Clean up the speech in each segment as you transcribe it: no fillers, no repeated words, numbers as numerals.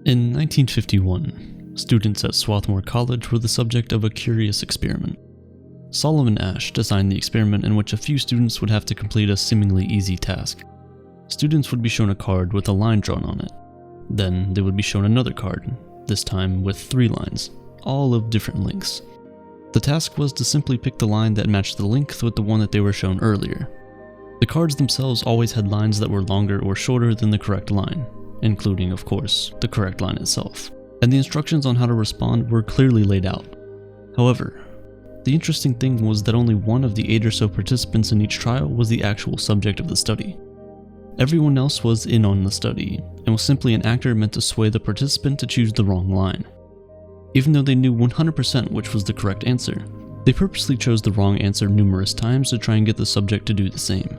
In 1951, students at Swarthmore College were the subject of a curious experiment. Solomon Asch designed the experiment in which a few students would have to complete a seemingly easy task. Students would be shown a card with a line drawn on it. Then they would be shown another card, this time with 3 lines, all of different lengths. The task was to simply pick the line that matched the length with the one that they were shown earlier. The cards themselves always had lines that were longer or shorter than the correct line, including, of course, the correct line itself, and the instructions on how to respond were clearly laid out. However, the interesting thing was that only one of the 8 or so participants in each trial was the actual subject of the study. Everyone else was in on the study, and was simply an actor meant to sway the participant to choose the wrong line. Even though they knew 100% which was the correct answer, they purposely chose the wrong answer numerous times to try and get the subject to do the same.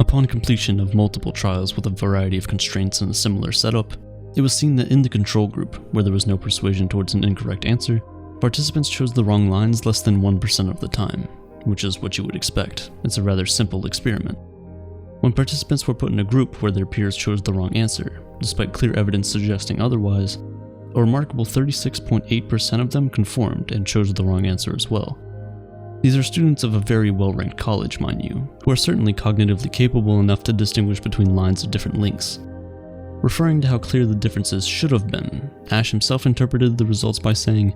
Upon completion of multiple trials with a variety of constraints and a similar setup, it was seen that in the control group, where there was no persuasion towards an incorrect answer, participants chose the wrong lines less than 1% of the time, which is what you would expect. It's a rather simple experiment. When participants were put in a group where their peers chose the wrong answer, despite clear evidence suggesting otherwise, a remarkable 36.8% of them conformed and chose the wrong answer as well. These are students of a very well-ranked college, mind you, who are certainly cognitively capable enough to distinguish between lines of different lengths. Referring to how clear the differences should have been, Asch himself interpreted the results by saying,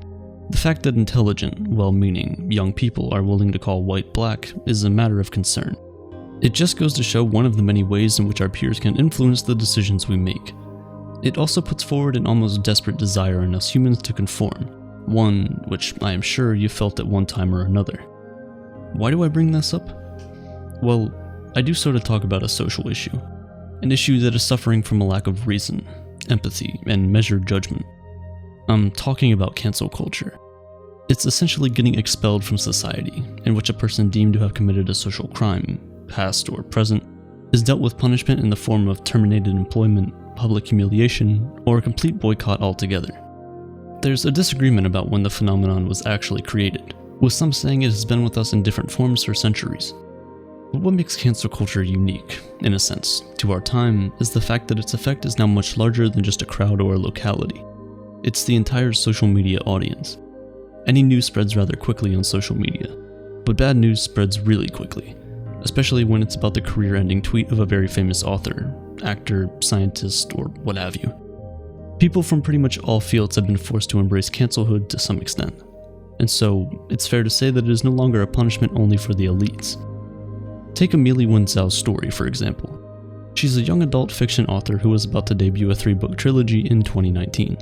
"The fact that intelligent, well-meaning, young people are willing to call white black is a matter of concern. It just goes to show one of the many ways in which our peers can influence the decisions we make. It also puts forward an almost desperate desire in us humans to conform, one which I am sure you felt at one time or another." Why do I bring this up? Well, I do so to talk about a social issue. An issue that is suffering from a lack of reason, empathy, and measured judgment. I'm talking about cancel culture. It's essentially getting expelled from society, in which a person deemed to have committed a social crime, past or present, is dealt with punishment in the form of terminated employment, public humiliation, or a complete boycott altogether. There's a disagreement about when the phenomenon was actually created, with some saying it has been with us in different forms for centuries. But what makes cancel culture unique, in a sense, to our time is the fact that its effect is now much larger than just a crowd or a locality. It's the entire social media audience. Any news spreads rather quickly on social media, but bad news spreads really quickly, especially when it's about the career-ending tweet of a very famous author, actor, scientist, or what have you. People from pretty much all fields have been forced to embrace cancelhood to some extent. And so, it's fair to say that it is no longer a punishment only for the elites. Take Amelie Wenzel's story, for example. She's a young adult fiction author who was about to debut a 3-book trilogy in 2019.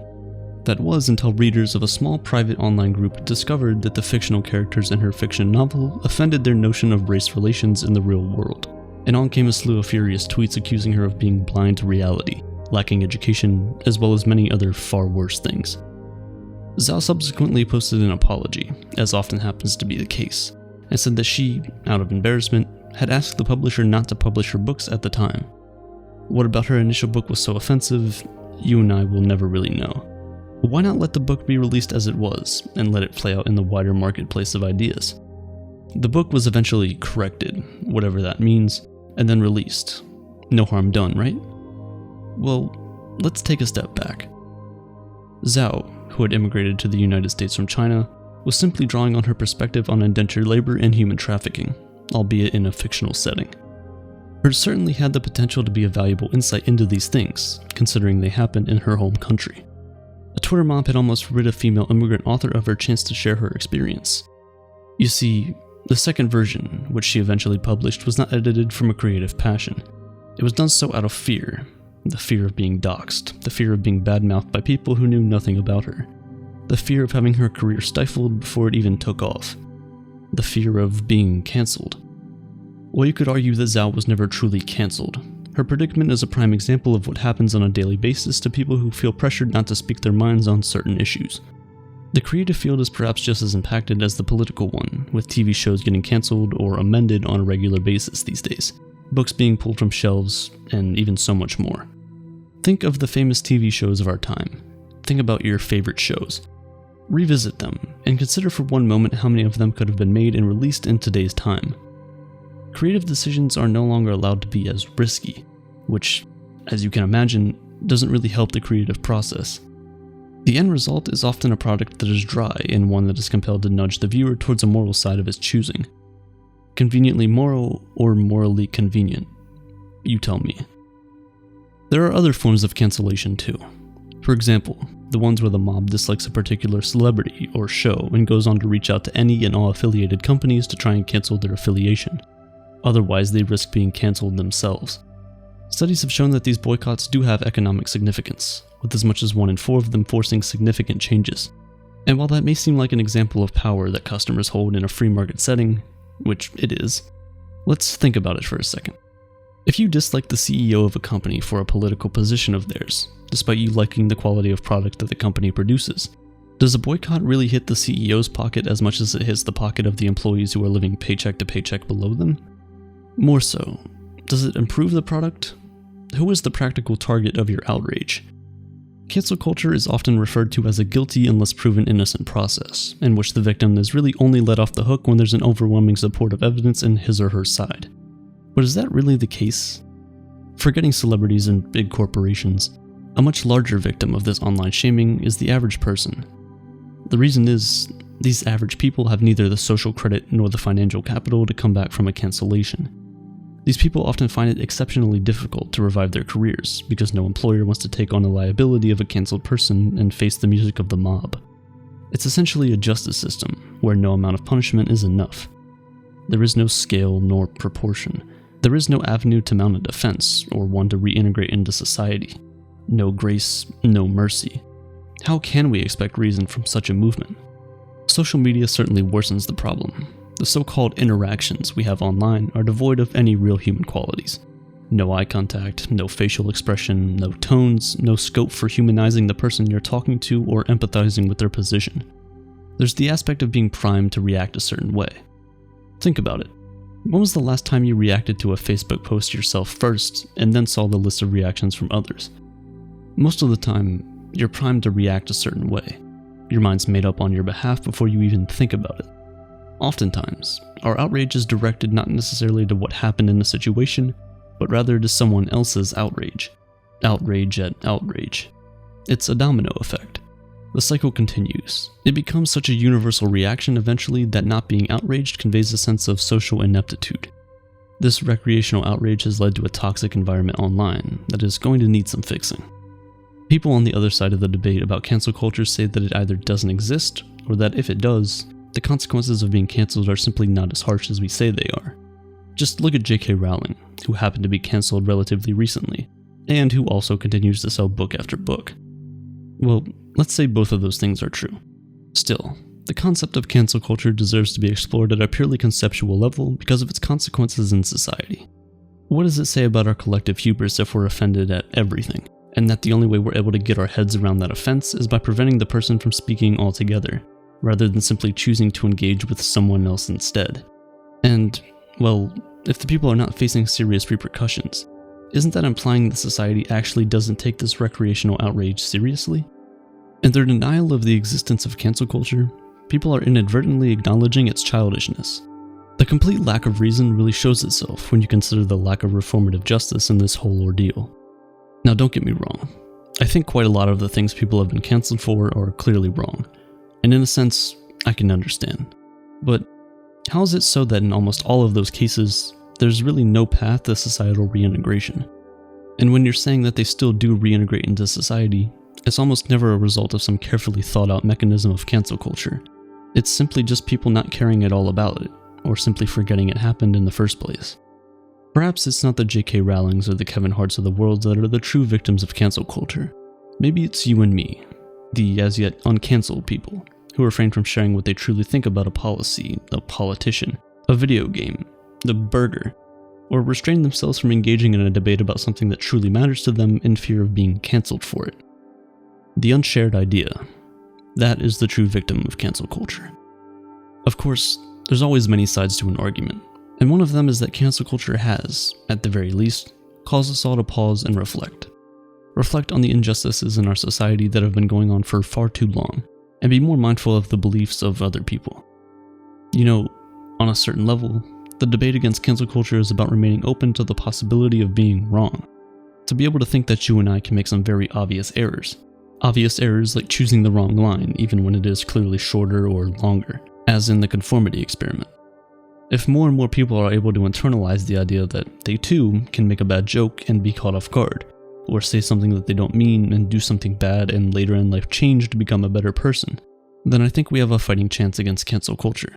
That was until readers of a small private online group discovered that the fictional characters in her fiction novel offended their notion of race relations in the real world. And on came a slew of furious tweets accusing her of being blind to reality, lacking education, as well as many other far worse things. Zhao subsequently posted an apology, as often happens to be the case, and said that she, out of embarrassment, had asked the publisher not to publish her books at the time. What about her initial book was so offensive, you and I will never really know. But why not let the book be released as it was, and let it play out in the wider marketplace of ideas? The book was eventually corrected, whatever that means, and then released. No harm done, right? Well, let's take a step back. Zhao, who had immigrated to the United States from China, was simply drawing on her perspective on indentured labor and human trafficking, albeit in a fictional setting. Hers certainly had the potential to be a valuable insight into these things, considering they happened in her home country. A Twitter mob had almost rid a female immigrant author of her chance to share her experience. You see, the second version, which she eventually published, was not edited from a creative passion. It was done so out of fear. The fear of being doxxed, the fear of being badmouthed by people who knew nothing about her, the fear of having her career stifled before it even took off, the fear of being cancelled. Well, you could argue that Zhao was never truly cancelled. Her predicament is a prime example of what happens on a daily basis to people who feel pressured not to speak their minds on certain issues. The creative field is perhaps just as impacted as the political one, with TV shows getting cancelled or amended on a regular basis these days, books being pulled from shelves, and even so much more. Think of the famous TV shows of our time. Think about your favorite shows. Revisit them, and consider for one moment how many of them could have been made and released in today's time. Creative decisions are no longer allowed to be as risky, which, as you can imagine, doesn't really help the creative process. The end result is often a product that is dry and one that is compelled to nudge the viewer towards a moral side of his choosing. Conveniently moral or morally convenient? You tell me. There are other forms of cancellation too. For example, the ones where the mob dislikes a particular celebrity or show and goes on to reach out to any and all affiliated companies to try and cancel their affiliation. Otherwise, they risk being cancelled themselves. Studies have shown that these boycotts do have economic significance, with as much as 1 in 4 of them forcing significant changes. And while that may seem like an example of power that customers hold in a free market setting, which it is, let's think about it for a second. If you dislike the CEO of a company for a political position of theirs, despite you liking the quality of product that the company produces, does a boycott really hit the CEO's pocket as much as it hits the pocket of the employees who are living paycheck to paycheck below them? More so, does it improve the product? Who is the practical target of your outrage? Cancel culture is often referred to as a guilty unless proven innocent process, in which the victim is really only let off the hook when there's an overwhelming support of evidence in his or her side. But is that really the case? Forgetting celebrities and big corporations, a much larger victim of this online shaming is the average person. The reason is, these average people have neither the social credit nor the financial capital to come back from a cancellation. These people often find it exceptionally difficult to revive their careers because no employer wants to take on the liability of a cancelled person and face the music of the mob. It's essentially a justice system where no amount of punishment is enough. There is no scale nor proportion. There is no avenue to mount a defense or one to reintegrate into society. No grace, no mercy. How can we expect reason from such a movement? Social media certainly worsens the problem. The so-called interactions we have online are devoid of any real human qualities. No eye contact, no facial expression, no tones, no scope for humanizing the person you're talking to or empathizing with their position. There's the aspect of being primed to react a certain way. Think about it. When was the last time you reacted to a Facebook post yourself first and then saw the list of reactions from others? Most of the time, you're primed to react a certain way. Your mind's made up on your behalf before you even think about it. Oftentimes, our outrage is directed not necessarily to what happened in the situation, but rather to someone else's outrage. Outrage at outrage. It's a domino effect. The cycle continues. It becomes such a universal reaction eventually that not being outraged conveys a sense of social ineptitude. This recreational outrage has led to a toxic environment online that is going to need some fixing. People on the other side of the debate about cancel culture say that it either doesn't exist, or that if it does, the consequences of being cancelled are simply not as harsh as we say they are. Just look at J.K. Rowling, who happened to be cancelled relatively recently, and who also continues to sell book after book. Well, let's say both of those things are true. Still, the concept of cancel culture deserves to be explored at a purely conceptual level because of its consequences in society. What does it say about our collective hubris if we're offended at everything, and that the only way we're able to get our heads around that offense is by preventing the person from speaking altogether, rather than simply choosing to engage with someone else instead? And, well, if the people are not facing serious repercussions, isn't that implying that society actually doesn't take this recreational outrage seriously? In their denial of the existence of cancel culture, people are inadvertently acknowledging its childishness. The complete lack of reason really shows itself when you consider the lack of reformative justice in this whole ordeal. Now don't get me wrong, I think quite a lot of the things people have been cancelled for are clearly wrong, and in a sense, I can understand. But how is it so that in almost all of those cases, there's really no path to societal reintegration? And when you're saying that they still do reintegrate into society, it's almost never a result of some carefully thought out mechanism of cancel culture. It's simply just people not caring at all about it, or simply forgetting it happened in the first place. Perhaps it's not the J.K. Rowlings or the Kevin Harts of the world that are the true victims of cancel culture. Maybe it's you and me, the as yet uncancelled people, who refrain from sharing what they truly think about a policy, a politician, a video game, the burger, or restrain themselves from engaging in a debate about something that truly matters to them in fear of being cancelled for it. The unshared idea. That is the true victim of cancel culture. Of course, there's always many sides to an argument, and one of them is that cancel culture has, at the very least, caused us all to pause and reflect. Reflect on the injustices in our society that have been going on for far too long, and be more mindful of the beliefs of other people. You know, on a certain level, the debate against cancel culture is about remaining open to the possibility of being wrong. It's to be able to think that you and I can make some very obvious errors. Obvious errors like choosing the wrong line even when it is clearly shorter or longer, as in the conformity experiment. If more and more people are able to internalize the idea that they too can make a bad joke and be caught off guard, or say something that they don't mean and do something bad and later in life change to become a better person, then I think we have a fighting chance against cancel culture.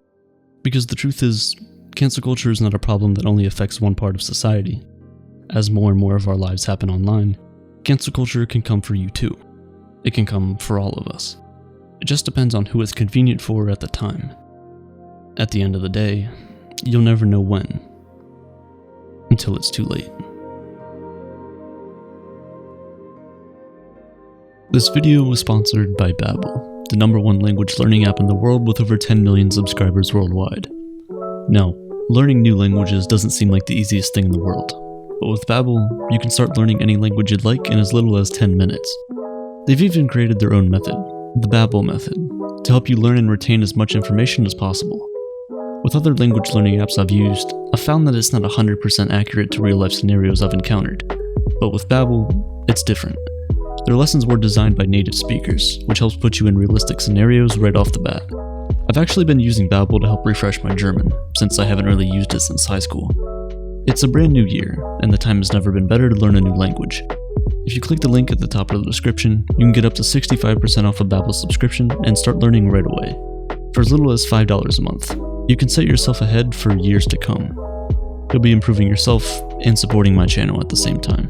Because the truth is, cancel culture is not a problem that only affects one part of society. As more and more of our lives happen online, cancel culture can come for you too. It can come for all of us. It just depends on who it's convenient for at the time. At the end of the day, you'll never know when, until it's too late. This video was sponsored by Babbel, the #1 language learning app in the world with over 10 million subscribers worldwide. Now, learning new languages doesn't seem like the easiest thing in the world, but with Babbel, you can start learning any language you'd like in as little as 10 minutes. They've even created their own method, the Babbel method, to help you learn and retain as much information as possible. With other language learning apps I've used, I've found that it's not 100% accurate to real-life scenarios I've encountered, but with Babbel, it's different. Their lessons were designed by native speakers, which helps put you in realistic scenarios right off the bat. I've actually been using Babbel to help refresh my German, since I haven't really used it since high school. It's a brand new year, and the time has never been better to learn a new language. If you click the link at the top of the description, you can get up to 65% off a Babbel subscription and start learning right away. For as little as $5 a month, you can set yourself ahead for years to come. You'll be improving yourself and supporting my channel at the same time.